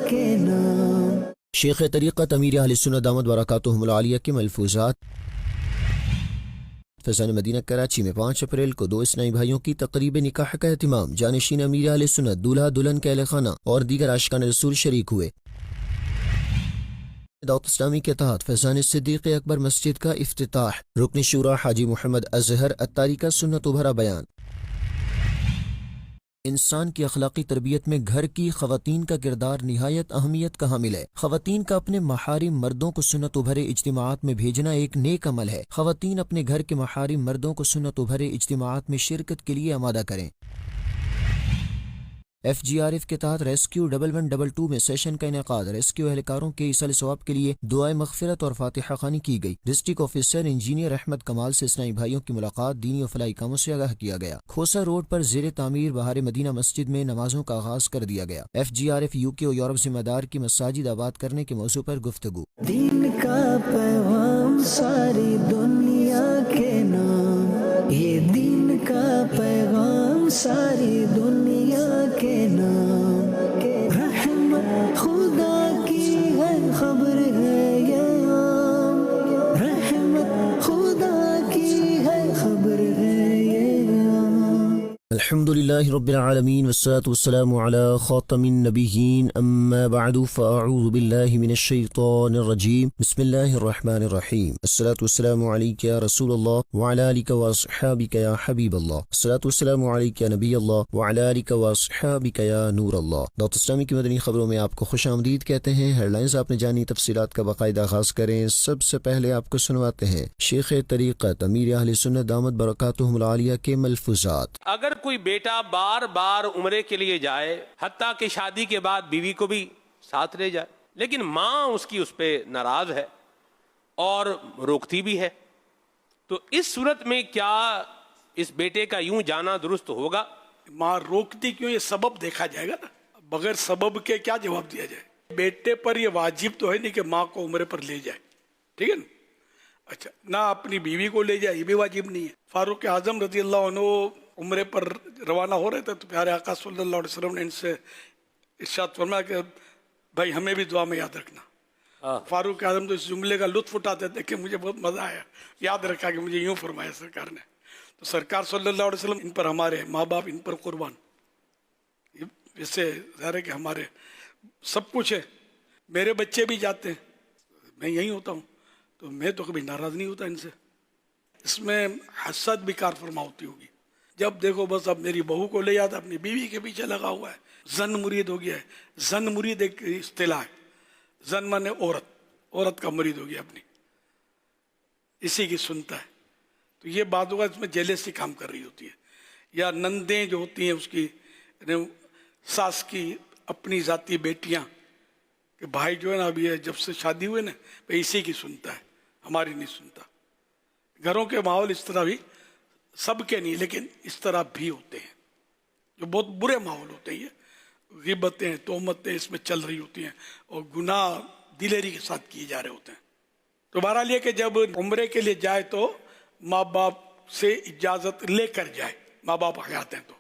کے نام۔ شیخ طریقت امیر اہل سنت دامت برکاتہم العالیہ کے ملفوظات۔ فیضان مدینہ کراچی میں 5 اپریل کو 2 اسلامی بھائیوں کی تقریب نکاح کا اہتمام، جانشین امیر اہل سنت، دولہا دلہن کے اہل خانہ اور دیگر عاشقان رسول شریک ہوئے۔ دعوت اسلامی کے تحت فیضان صدیق اکبر مسجد کا افتتاح، رکن شورا حاجی محمد اظہر اتاری کا سنت و بھرا بیان۔ انسان کی اخلاقی تربیت میں گھر کی خواتین کا کردار نہایت اہمیت کا حامل ہے۔ خواتین کا اپنے محارم مردوں کو سنت و بھرے اجتماعات میں بھیجنا ایک نیک عمل ہے۔ خواتین اپنے گھر کے محارم مردوں کو سنت و بھرے اجتماعات میں شرکت کے لیے آمادہ کریں۔ FGRF کے تحت ریسکیو 1122 میں سیشن کا انعقاد، ریسکیو اہلکاروں کے ایصال ثواب کے لیے دعائے مغفرت اور فاتحہ خوانی کی گئی۔ ڈسٹرکٹ آفیسر انجینئر احمد کمال سے اسلامی بھائیوں کی ملاقات، دینی و فلاحی کاموں سے آگاہ کیا گیا۔ کھوسا روڈ پر زیر تعمیر بہار مدینہ مسجد میں نمازوں کا آغاز کر دیا گیا۔ FGRF UK اور یورپ ذمہ دار کی مساجد آباد کرنے کے موضوع پر گفتگو۔ دین کا پیغام ساری دنیا کے نام، یہ دین کا پیغام ساری دنیا کے نام، رحمت خدا کی ہے خبر ہے یہ عام، رحمت خدا کی ہے خبر ہے یہ عام۔ الحمدللہ رب العالمین والصلاة والسلام علی خاتم النبیین، اما بعد فاعوذ باللہ من الشیطان الرجیم، بسم اللہ الرحمن الرحیم۔ الصلاة والسلام علیک یا رسول اللہ وعلی آلک واصحابک یا حبیب اللہ، الصلاة والسلام علیک یا نبی اللہ وعلی آلک واصحابک یا نور اللہ۔ دعوت اسلامی کی مدنی خبروں میں آپ کو خوش آمدید کہتے ہیں۔ ہیڈ لائنز آپ نے جانی، تفصیلات کا باقاعدہ آغاز کریں۔ سب سے پہلے آپ کو سنواتے ہیں شیخ طریقت امیر اہل سنت دامت برکاتہم العالیہ کے ملفوظات۔ اگر کوئی بیٹا بار بار عمرے کے لیے جائے، حتیٰ کہ شادی کے بعد بیوی کو بھی ساتھ لے جائے، لیکن ماں اس کی اس پہ ناراض ہے اور روکتی بھی ہے، تو اس صورت میں کیا اس بیٹے کا یوں جانا درست ہوگا؟ ماں روکتی کیوں، یہ سبب دیکھا جائے گا نا، بغیر سبب کے کیا جواب دیا جائے؟ بیٹے پر یہ واجب تو ہے نہیں کہ ماں کو عمرے پر لے جائے، ٹھیک ہے نا؟ اچھا، نہ اپنی بیوی کو لے جائے، یہ بھی واجب نہیں ہے۔ فاروق اعظم رضی اللہ عنہ عمرے پر روانہ ہو رہے تھے تو پیارے آقا صلی اللہ علیہ وسلم نے ان سے ارشاد فرمایا کہ بھائی ہمیں بھی دعا میں یاد رکھنا۔ فاروق اعظم تو اس جملے کا لطف اٹھاتے تھے کہ مجھے بہت مزہ آیا، یاد رکھا کہ مجھے یوں فرمایا سرکار نے۔ تو سرکار صلی اللہ علیہ وسلم، ان پر ہمارے ماں باپ ان پر قربان، اس سے ظاہر ہے کہ ہمارے سب کچھ ہے۔ میرے بچے بھی جاتے ہیں، میں یہی ہوتا ہوں، تو میں تو کبھی ناراض نہیں ہوتا ان سے۔ اس میں حسد بھی کار فرما ہوتی ہوگی، جب دیکھو بس اب میری بہو کو لے جاتا، اپنی بیوی کے پیچھے لگا ہوا ہے، زن مرید ہو گیا ہے۔ زن مرید ایک اصطلاح ہے، زن مانے عورت، عورت کا مرید ہو گیا اپنی، اسی کی سنتا ہے۔ تو یہ بات ہوگا، اس میں جیلسی کام کر رہی ہوتی ہے، یا نندیں جو ہوتی ہیں اس کی، ساس کی اپنی ذاتی بیٹیاں، کہ بھائی جو ہے نا ابھی جب سے شادی ہوئے نا اسی کی سنتا ہے، ہماری نہیں سنتا۔ گھروں کے ماحول اس طرح بھی، سب کے نہیں لیکن اس طرح بھی ہوتے ہیں، جو بہت برے ماحول ہوتے ہیں، غیبتیں تہمتیں اس میں چل رہی ہوتی ہیں اور گناہ دلیری کے ساتھ کیے جا رہے ہوتے ہیں۔ تو بہرحال یہ کہ جب عمرے کے لیے جائے تو ماں باپ سے اجازت لے کر جائے، ماں باپ حیات ہیں تو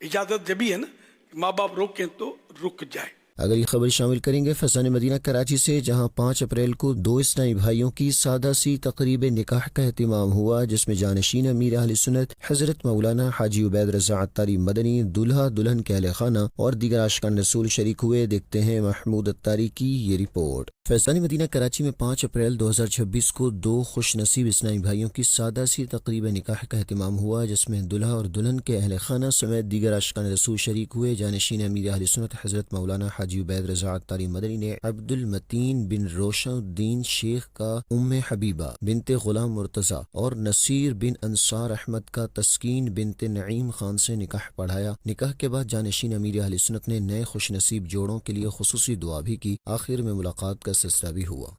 اجازت جبھی ہے نا، ماں باپ روکیں تو رک جائے۔ اگر یہ خبر شامل کریں گے فیضان مدینہ کراچی سے، جہاں 5 اپریل کو 2 اسلامی بھائیوں کی سادہ سی تقریب نکاح کا اہتمام ہوا، جس میں جانشین امیر اہل سنت حضرت مولانا حاجی عبید رضا اتاری مدنی، دولہا دلہن کے اہل خانہ اور دیگر عاشقان رسول شریک ہوئے۔ دیکھتے ہیں محمود اتاری کی یہ رپورٹ۔ فیضان مدینہ کراچی میں 5 اپریل 2026 کو 2 خوش نصیب اسلامی بھائیوں کی سادہ سی تقریب نکاح کا اہتمام ہوا، جس میں دلہا اور دلہن کے اہل خانہ سمیت دیگر عاشقان رسول شریک ہوئے۔ جانشین امیر اہل سنت حضرت مولانا حاجی عبید رضا اتاری مدنی نے عبد المتین بن روشن الدین شیخ کا ام حبیبہ بنت غلام مرتضی اور نصیر بن انصار احمد کا تسکین بنت نعیم خان سے نکاح پڑھایا۔ نکاح کے بعد جانشین امیر اہل سنت نے نئے خوش نصیب جوڑوں کے لیے خصوصی دعا بھی کی۔ آخر میں ملاقات کا سلسلہ بھی ہوا۔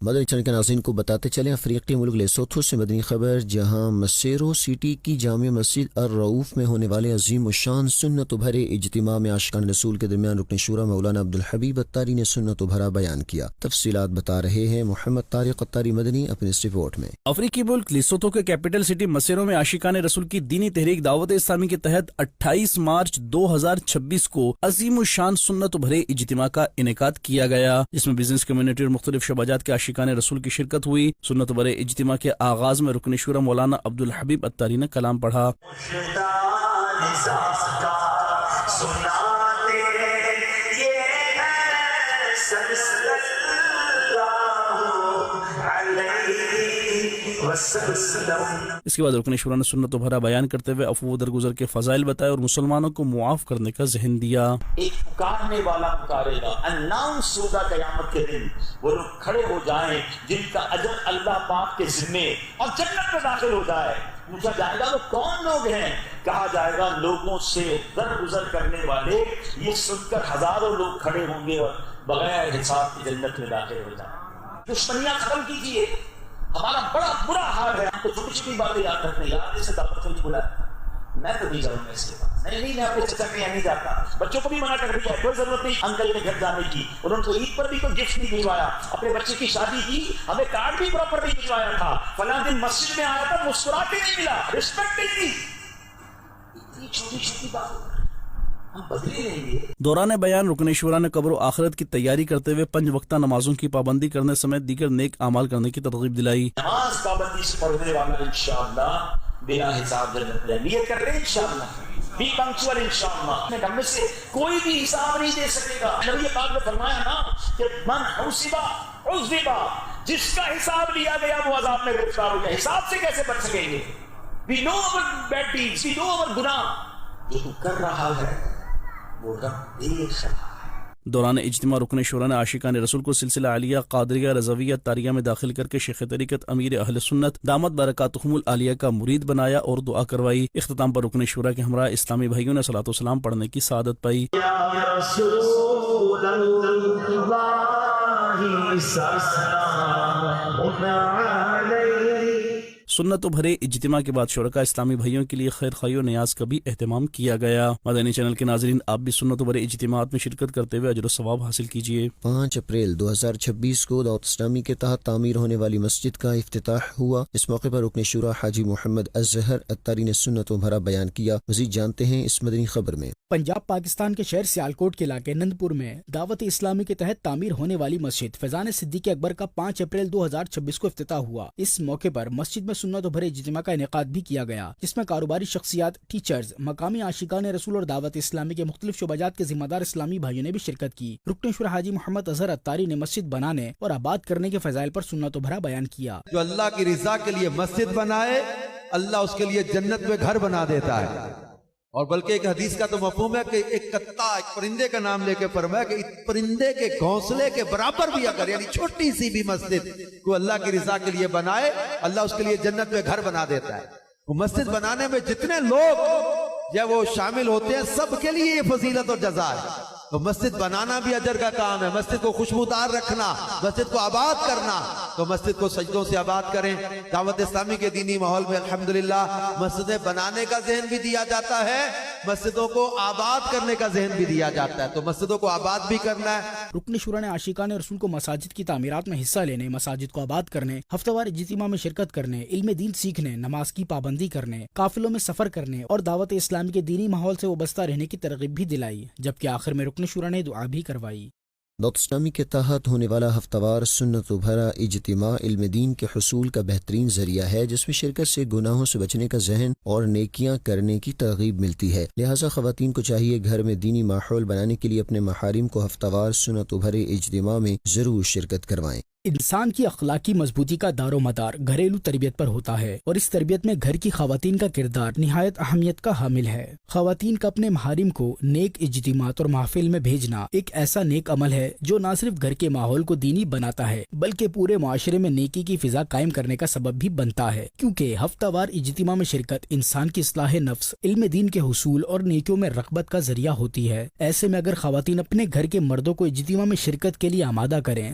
مدنی چینل کے ناظرین کو بتاتے چلیں افریقی ملک لیسوتھو سے مدنی خبر، جہاں مسیرو سٹی کی جامع مسجد الرؤوف میں ہونے والے عظیم الشان سنت بھرے اجتماع میں عاشقان رسول کے درمیان رکن شورا مولانا عبدالحبیب اتاری نے سنت بھرا بیان کیا۔ تفصیلات بتا رہے ہیں محمد طارق اتاری مدنی اپنے اس رپورٹ میں۔ افریقی ملک لیسوتھو کے کیپٹل سٹی مسیرو میں عاشقان رسول کی دینی تحریک دعوت اسلامی کے تحت 28 مارچ 2026 کو عظیم الشان سنت بھرے اجتماع کا انعقاد کیا گیا، جس میں بزنس کمیونٹی اور مختلف شعبات کے عاشقان رسول کی شرکت ہوئی۔ سنت بھرے اجتماع کے آغاز میں رکن شورا مولانا عبدالحبیب اتاری نے کلام پڑھا۔ اس کے بعد رکن شورا نے سنت بھرا بیان کرتے ہوئے عفو و درگزر کے فضائل بتائے اور مسلمانوں کو معاف کرنے کا ذہن دیا۔ ایک پکارنے والا پکارے گا، اناؤنس ہوگا قیامت کے دن، وہ لوگ کھڑے ہو جائیں جن کا اجر اللہ پاک کے ذمے اور جنت میں داخل ہو جائے۔ پوچھا جائے گا وہ کون لوگ ہیں؟ کہا جائے گا لوگوں سے درگزر کرنے والے۔ یہ سن کر ہزاروں لوگ کھڑے ہوں گے اور بغیر حساب کی جنت میں داخل ہو جائیں۔ دشمنیاں ختم کیجیے، ہمارا بڑا برا حال ہے، ہم تو چھوٹی چھوٹی باتیں یاد رکھتے ہیں۔ یاد سے دعوت نہیں بلایا، میں تو نہیں جاؤں گا اس کے پاس، نہیں میں اپنے چچا کے یہاں نہیں جاتا۔ بچوں کو بھی منع کر دیا، کوئی ضرورت نہیں انکل کے گھر جانے کی۔ انہوں نے تو عید پر بھی کوئی گفٹ نہیں بھجوایا، اپنے بچے کی شادی کی ہمیں کارڈ بھی پراپر نہیں بھجوایا تھا، فلاں دن مسجد میں آیا تھا مسکرا کے نہیں ملا، رسپیکٹ نہیں دی۔ اتنی چھوٹی چھوٹی بات دوران بیان رکن شورا نے قبر و آخرت کی تیاری کرتے ہوئے 5 وقتہ نمازوں کی پابندی کرنے سمیت دیگر نیک اعمال کرنے کی ترغیب دلائی۔ نماز پابندی سے پڑھنے والا انشاءاللہ بلا حساب جنت میں نیت کر رہے انشاءاللہ، بی پنکچوئل انشاءاللہ۔ ہم میں سے کوئی بھی حساب نہیں دے سکے گا۔ نبی پاک نے فرمایا نا کہ من حسبا عذبا، جس کا حساب لیا گیا وہ عذاب میں گرفتار ہو گیا۔ حساب سے کیسے بچ سکیں گے؟ we know our bad deeds, we know our گناہ۔ جو تو کر رہا ہے وہ رب دیکھ رہا ہے۔ دوران اجتماع رکن شورا نے عاشقان رسول کو سلسلہ عالیہ قادریہ رضویہ طاریہ میں داخل کر کے شیخ طریقت امیر اہل سنت دامت برکاتہم العالیہ کا مرید بنایا اور دعا کروائی۔ اختتام پر رکن شورا کے ہمراہ اسلامی بھائیوں نے صلاۃ و سلام پڑھنے کی سعادت پائی۔ سنت بھرے اجتماع کے بعد شرکاء اسلامی بھائیوں کے لیے خیر خواہی و نیاز کا بھی اہتمام کیا گیا۔ مدنی چینل کے ناظرین، آپ بھی سنت بھرے اجتماعات میں شرکت کرتے ہوئے اجر و ثواب حاصل کیجیے۔ 5 اپریل 2026 کو دعوت اسلامی کے تحت تعمیر ہونے والی مسجد کا افتتاح ہوا۔ اس موقع پر رکن شورا حاجی محمد اظہر اتاری نے سنت بھرا بیان کیا۔ مزید جانتے ہیں اس مدنی خبر میں۔ پنجاب پاکستان کے شہر سیالکوٹ کے علاقے نندپور میں دعوت اسلامی کے تحت تعمیر ہونے والی مسجد فیضان صدیق اکبر کا 5 اپریل 2026 کو افتتاح ہوا۔ اس موقع پر مسجد میں سنت بھرے اجتماع کا انعقاد بھی کیا گیا، جس میں کاروباری شخصیات، ٹیچرز، مقامی عاشقان رسول اور دعوت اسلامی کے مختلف شعبات کے ذمہ دار اسلامی بھائیوں نے بھی شرکت کی۔ رکن شورا حاجی محمد اظہر اتاری نے مسجد بنانے اور آباد کرنے کے فضائل پر سنت بھرا بیان کیا۔ جو اللہ کی رضا کے لیے مسجد بنائے، اللہ اس کے لیے جنت میں گھر بنا دیتا ہے۔ اور بلکہ ایک حدیث کا تو مفہوم ہے کہ ایک کتا ایک پرندے کا نام لے کے فرمایا کہ اس پرندے کے گھونسلے کے برابر بھی اگر یعنی چھوٹی سی بھی مسجد کو اللہ کی رضا کے لیے بنائے، اللہ اس کے لیے جنت میں گھر بنا دیتا ہے۔ وہ مسجد بنانے میں جتنے لوگ جب وہ شامل ہوتے ہیں سب کے لیے یہ فضیلت اور جزا ہے۔ تو مسجد بنانا بھی اجر کا کام ہے، مسجد کو خوشبودار رکھنا، مسجد کو آباد کرنا، تو مسجد کو سجدوں سے آباد کریں۔ دعوت اسلامی کے دینی ماحول میں الحمدللہ مسجدیں بنانے کا ذہن بھی دیا جاتا ہے، مسجدوں کو آباد کرنے کا ذہن بھی دیا جاتا ہے، تو مسجدوں کو آباد بھی کرنا ہے۔ رکن شورا نے عاشقان رسول کو مساجد کی تعمیرات میں حصہ لینے، مساجد کو آباد کرنے، ہفتہ وار اجتماع میں شرکت کرنے، علم دین سیکھنے، نماز کی پابندی کرنے، قافلوں میں سفر کرنے اور دعوت اسلامی کے دینی ماحول سے وابستہ رہنے کی ترغیب بھی دلائی، جبکہ آخر میں رکن شورا نے دعا بھی کروائی۔ دعوت اسلامی کے تحت ہونے والا ہفتہ وار سنت بھرا اجتماع علم دین کے حصول کا بہترین ذریعہ ہے، جس میں شرکت سے گناہوں سے بچنے کا ذہن اور نیکیاں کرنے کی ترغیب ملتی ہے۔ لہٰذا خواتین کو چاہیے گھر میں دینی ماحول بنانے کے لیے اپنے محارم کو ہفتہ وار سنت بھرے اجتماع میں ضرور شرکت کروائیں۔ انسان کی اخلاقی مضبوطی کا دار و مدار گھریلو تربیت پر ہوتا ہے، اور اس تربیت میں گھر کی خواتین کا کردار نہایت اہمیت کا حامل ہے۔ خواتین کا اپنے محارم کو نیک اجتماعات اور محافل میں بھیجنا ایک ایسا نیک عمل ہے جو نہ صرف گھر کے ماحول کو دینی بناتا ہے بلکہ پورے معاشرے میں نیکی کی فضا قائم کرنے کا سبب بھی بنتا ہے، کیونکہ ہفتہ وار اجتماع میں شرکت انسان کی اصلاح نفس، علم دین کے حصول اور نیکیوں میں رغبت کا ذریعہ ہوتی ہے۔ ایسے میں اگر خواتین اپنے گھر کے مردوں کو اجتماع میں شرکت کے لیے آمادہ کریں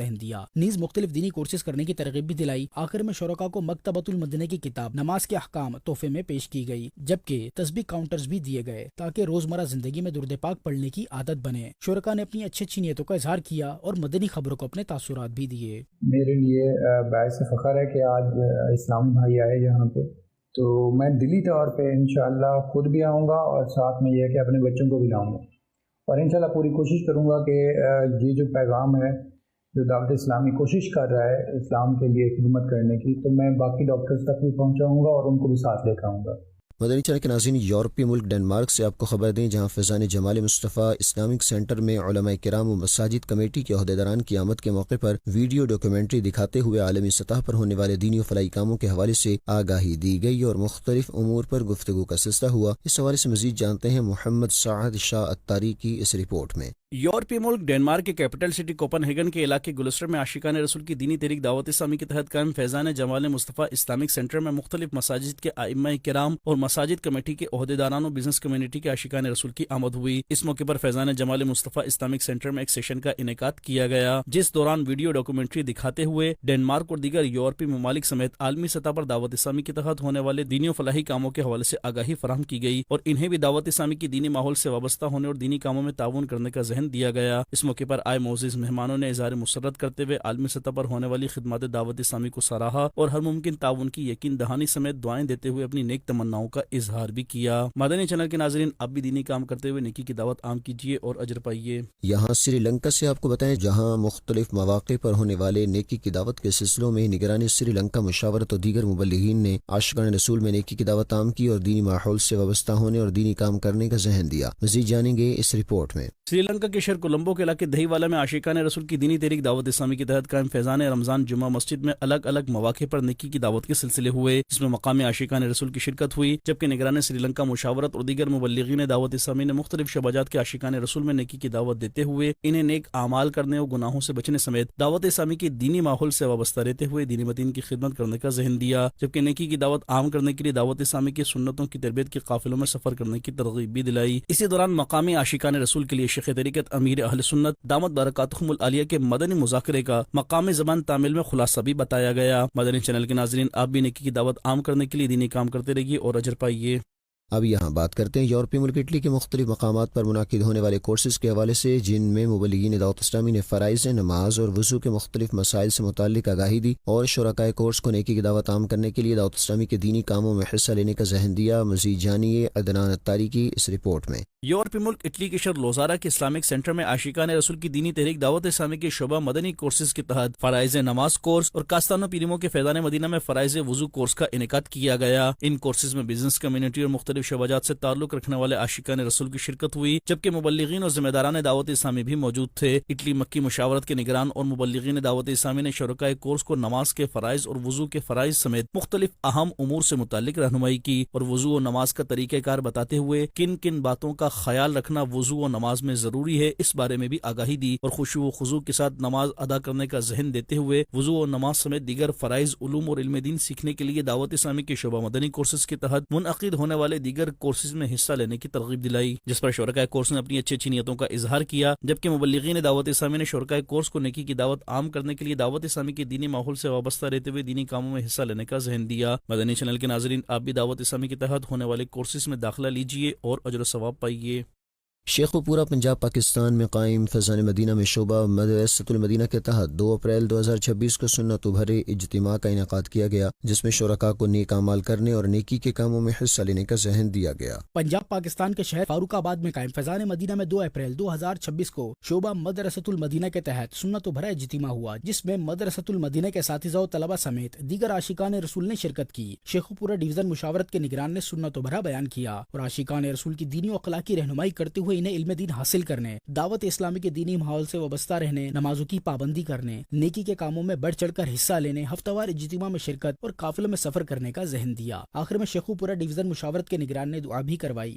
ذہن دیا، نیز مختلف دینی کورسز کرنے کی ترغیب بھی دلائی۔ آخر میں شرکاء کو مکتبۃ المدینہ کی کتاب نماز کے احکام تحفے میں پیش کی گئی، جبکہ تسبیح کاؤنٹرز بھی دیے گئے تاکہ روزمرہ زندگی میں درود پاک پڑھنے کی عادت بنے۔ شرکاء نے اپنی اچھی نیتوں کا اظہار کیا اور مدنی خبروں کو اپنے تاثرات بھی دیے۔ میرے لیے باعث فخر ہے کہ آج اسلامی بھائی آئے یہاں پہ، تو میں دلی طور پہ انشاءاللہ خود بھی آؤں گا اور ساتھ میں یہ ہے کہ اپنے بچوں کو بھی لاؤں گا، اور انشاءاللہ پوری کوشش کروں گا کہ یہ جو پیغام ہے جو دعوت اسلامی کوشش کر رہا ہے اسلام کے لیے خدمت کرنے کی، تو میں باقی ڈاکٹرز تک بھی پہنچاؤں گا اور ان کو بھی ساتھ لے کر آؤں گا۔ مدنی چینل کے ناظرین، یورپی ملک ڈنمارک سے آپ کو خبر دیں، جہاں فیضان جمال مصطفیٰ اسلامک سینٹر میں علماء کرام و مساجد کمیٹی کے عہدیداران کی آمد کے موقع پر ویڈیو ڈاکیومنٹری دکھاتے ہوئے عالمی سطح پر ہونے والے دینی و فلاحی کاموں کے حوالے سے آگاہی دی گئی اور مختلف امور پر گفتگو کا سلسلہ ہوا۔ اس حوالے سے مزید جانتے ہیں محمد سعد شاہ اتاری کی اس رپورٹ میں۔ یورپی ملک ڈنمارک کے کیپٹل سٹی کوپن ہیگن کے علاقے گلسٹر میں عاشقان رسول کی دینی تحریک دعوت اسلامی کے تحت قائم فیضان جمال مصطفیٰ اسلامک سینٹر میں مختلف مساجد کے ائمہ کرام اور مساجد کمیٹی کے عہدیداران و بزنس کمیونٹی کے عاشقان رسول کی آمد ہوئی۔ اس موقع پر فیضان جمال مصطفیٰ اسلامک سینٹر میں ایک سیشن کا انعقاد کیا گیا، جس دوران ویڈیو ڈاکومنٹری دکھاتے ہوئے ڈنمارک اور دیگر یورپی ممالک سمیت عالمی سطح پر دعوت اسلامی کے تحت ہونے والے دینی و فلاحی کاموں کے حوالے سے آگاہی فراہم کی گئی اور انہیں بھی دعوت اسلامی کی دینی ماحول سے وابستہ ہونے اور دینی کاموں میں تعاون کرنے کا ذہن دیا گیا۔ اس موقع پر آئے معزز مہمانوں نے اظہار مسرت کرتے ہوئے عالمی سطح پر ہونے والی خدمات دعوت اسلامی کو سراہا اور ہر ممکن تعاون کی یقین دہانی سمیت دعائیں دیتے ہوئے اپنی نیک تمناؤں کا اظہار بھی کیا۔ مدنی چینل کے ناظرین، آپ بھی دینی کام کرتے ہوئے نیکی کی دعوت عام کیجیے اور اجر پائیے۔ یہاں سری لنکا سے آپ کو بتائیں، جہاں مختلف مواقع پر ہونے والے نیکی کی دعوت کے سلسلوں میں نگرانی سری لنکا مشاورت اور دیگر مبلغین نے عاشقان رسول میں نیکی کی دعوت عام کی اور دینی ماحول سے وابستہ ہونے اور دینی کام کرنے کا ذہن دیا۔ مزید جانیں گے اس رپورٹ میں۔ سری لنکا کے شہر کولمبو کے علاقے دہی والا میں عاشقان رسول کی دینی تحریک دعوت اسلامی کے تحت قائم فیضان رمضان جمعہ مسجد میں الگ الگ مواقع پر نیکی کی دعوت کے سلسلے ہوئے، جس میں مقامی عاشقان رسول کی شرکت ہوئی، جبکہ نگران سری لنکا مشاورت اور دیگر مبلغین دعوت اسلامی نے مختلف شعبات کے عاشقان رسول میں نیکی کی دعوت دیتے ہوئے انہیں نیک اعمال کرنے اور گناہوں سے بچنے سمیت دعوت اسلامی کے دینی ماحول سے وابستہ رہتے ہوئے دینی متین کی خدمت کرنے کا ذہن دیا، جبکہ نیکی کی دعوت عام کرنے کے لیے دعوت اسلامی کی سنتوں کی تربیت کے قافلوں میں سفر کرنے کی ترغیب بھی دلائی۔ اسی دوران مقامی عاشقان رسول کے لیے شیخ طریقت امیر اہل سنت دامت برکاتہم العالیہ کے مدنی مذاکرے کا مقامی زبان تامل میں خلاصہ بھی بتایا گیا۔ مدنی چینل کے ناظرین، آپ بھی نیکی کی دعوت عام کرنے کے لیے دینی کام کرتے رہیے اور اجر پائیے۔ اب یہاں بات کرتے ہیں یورپی ملک اٹلی کے مختلف مقامات پر منعقد ہونے والے کورسز کے حوالے سے، جن میں مبلغین دعوت اسلامی نے فرائض نماز اور وضو کے مختلف مسائل سے متعلق آگاہی دی اور شرکائے کورس کو نیکی کی دعوت عام کرنے کے لیے دعوت اسلامی کے دینی کاموں میں حصہ لینے کا ذہن دیا۔ مزید جانیے عدنان اتاری کی اس رپورٹ میں۔ یورپی ملک اٹلی کے شہر لوزارا کے اسلامک سینٹر میں عاشقان رسول کی دینی تحریک دعوت اسلامی کے شعبہ مدنی کورسز کے تحت فرائض نماز کورس اور کاستانو پیریمو کے فیضان مدینہ میں فرائض وضو کورس کا انعقاد کیا گیا۔ ان کورسز میں بزنس کمیونٹی اور مختلف شعبات سے تعلق رکھنے والے عاشقان رسول کی شرکت ہوئی، جبکہ مبلغین اور ذمہ داران دعوت اسلامی بھی موجود تھے۔ اٹلی مکی مشاورت کے نگران اور مبلغین دعوت اسلامی نے شرکائے کورس کو نماز کے فرائض اور وضو کے فرائض سمیت مختلف اہم امور سے متعلق رہنمائی کی اور وضو و نماز کا طریقہ کار بتاتے ہوئے کن کن باتوں کا خیال رکھنا وضو و نماز میں ضروری ہے اس بارے میں بھی آگاہی دی اور خشوع و خضوع کے ساتھ نماز ادا کرنے کا ذہن دیتے ہوئے وضو و نماز سمیت دیگر فرائض، علوم اور علم دین سیکھنے کے لیے دعوت اسلامی کے شعبہ مدنی کورسز کے تحت منعقد ہونے والے دیگر کورسز میں حصہ لینے کی ترغیب دلائی، جس پر شرکائے کورس نے اپنی اچھی نیتوں کا اظہار کیا، جبکہ مبلغین دعوت اسلامی نے شرکائے کورس کو نیکی کی دعوت عام کرنے کے لیے دعوت اسلامی کے دینی ماحول سے وابستہ رہتے ہوئے دینی کاموں میں حصہ لینے کا ذہن دیا۔ مدنی چینل کے ناظرین، آپ بھی دعوت اسلامی کے تحت ہونے والے کورسز میں داخلہ لیجیے اور اجر و ثواب پائیے۔ شیخ پورہ پنجاب پاکستان میں قائم فیضان مدینہ میں شعبہ مدرسۃ المدینہ کے تحت 2 اپریل 2026 کو سنت بھرے اجتماع کا انعقاد کیا گیا، جس میں شرکاء کو نیک اعمال کرنے اور نیکی کے کاموں میں حصہ لینے کا ذہن دیا گیا۔ پنجاب پاکستان کے شہر فاروق آباد میں قائم فیضان مدینہ میں 2 اپریل 2026 کو شعبہ مدرسۃ المدینہ کے تحت سنت بھرا اجتماع ہوا، جس میں مدرسۃ المدینہ کے اساتذہ و طلبہ سمیت دیگر عاشقان رسول نے شرکت کی۔ شیخ پورہ ڈویژن مشاورت کے نگران نے سنت بھرا بیان کیا اور عاشقان رسول کی دینی و اخلاقی رہنمائی کرتے ہوئے انہیں علم دین حاصل کرنے، دعوت اسلامی کے دینی ماحول سے وابستہ رہنے، نمازوں کی پابندی کرنے، نیکی کے کاموں میں بڑھ چڑھ کر حصہ لینے، ہفتہ وار اجتماع میں شرکت اور قافلوں میں سفر کرنے کا ذہن دیا۔ آخر میں شیخو پورہ ڈویژن مشاورت کے نگران نے دعا بھی کروائی۔